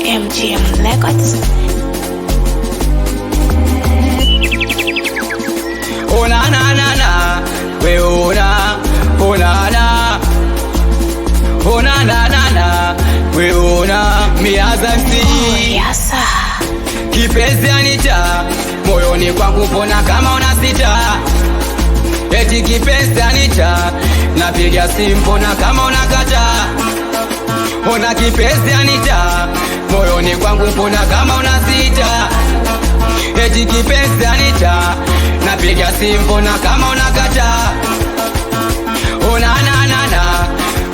MGM Records. Oh na na na na, we oh na na. Oh na na na na, we oh na miazanti. Oh yes sir. Kipenzi Anita, moyoni kwangu pona kama unasita. Eti kipenzi Anita, napiga simu pona kama unakata. Ona kipenzi Anita, moyoni kwangu pona kama unasita. Eti kipenzi Anita, napiga simu pona kama unakata. Ona na na na,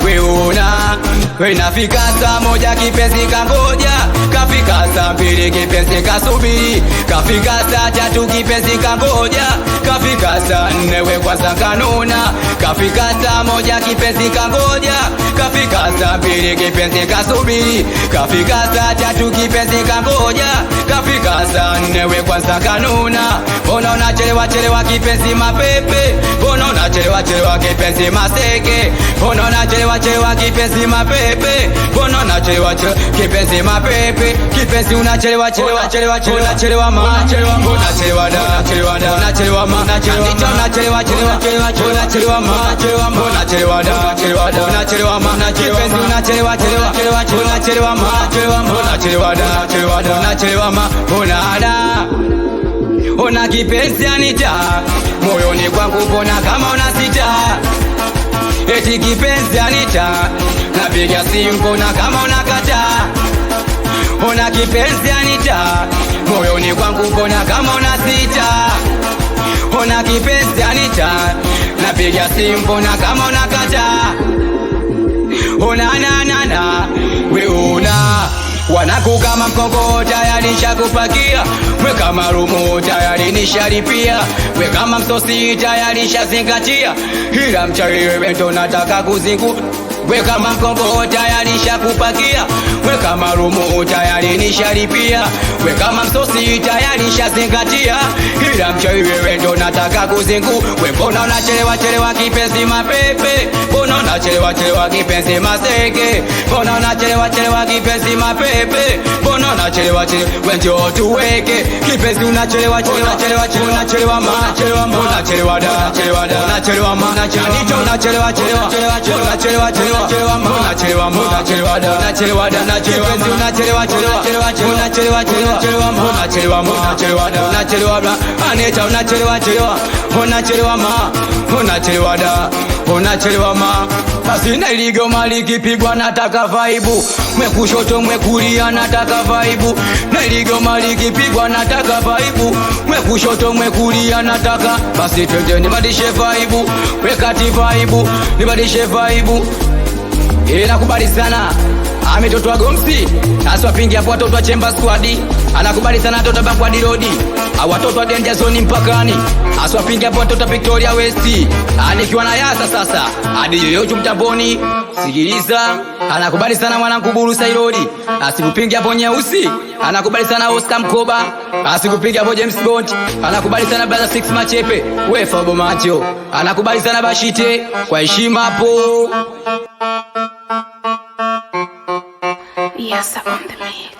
we una, we nafika saa moja kipenzi kangoja, kafika saa mbili kipenzi kasubiri, kafika saa tatu kipenzi kangoja, kafika saa nne we kwanza kanuna, kafika saa moja kipenzi kangoja, kafika saa mbili kipenzi kasubiri, kafika saa tatu kipenzi kangoja, kafika saa nne we kwanza kanuna. Mbona unachelewa chelewa kipenzi mapepe, mbona unachelewa chelewa kipenzi maseke, mbona unachelewa chelewa kipenzi mapepe, mbona unachelewa chelewa kipenzi mapepe, kipenzi unachelewa chelewa chelewa unachelewa ma unachelewa da unachelewa ma unachelewa chelewa unachelewa ma unachelewa da unachelewa ma kipenzi unachelewa chelewa unachelewa ma unachelewa da unachelewa ma unada. Ona kipenzi Anita, moyoni kwangu pona kama unasita. Eti kipenzi Anita, napiga simu pona kama unakata. Ona kipenzi Anita, moyoni kwangu pona kama unasita. Ona kipenzi Anita, napiga simu pona kama unakata. Ona na na na, we una wanaku kama mkongo tayari nishakupakia, we kama rumu tayari nishalipia, we kama msosi tayari nishazingatia, ila mchari wewe ndo nataka kuzingu. We kama mkongo tayari nishakupakia, we kama rumu tayari nishalipia, we kama msosi tayari nishazingatia, ila mchari wewe ndo nataka kuzingu. We mbona unachelewa chelewa kipenzi mapepe, mbona unachelewa chelewa kipenzi maseke, mbona unachelewa chelewa kipenzi mapepe, mbona unachelewa chelewa we njoo tuweke kipenzi unachelewa chelewa unachelewa ma unachelewa da unachelewa ma Anita unachelewa chelewa unachelewa da kipenzi unachelewa da Anita unachelewa da unachelewa ma. Basi na iligo mali kipigwa nataka vaibu, mwe kushoto mwe kulia nataka vaibu, na iligo mali kipigwa nataka vaibu, mwe kushoto mwe kulia nataka. Basi twende nibadilishe vaibu, wekati vaibu nibadilishe vaibu. Nakubali sana ametoto wa Gomsi aswapingi hapo, watoto wa Chemba Squad anakubali sana, watoto wa Bankwadi Road, watoto wa Danger Zone mpakani aswapingi hapo, watoto wa Victoria West anikiwa na yasa sasa hadi yote mtamboni. Sikiliza, anakubali sana mwanangu Buru Sairodi, asikupingi hapo Nyeusi, anakubali sana Oscar Mkoba, asikupingi hapo James Bond, anakubali sana Brother Six Machepe, we Fabo Macho, anakubali sana Bashite kwa heshima hapo. Yes, I'm on the mix.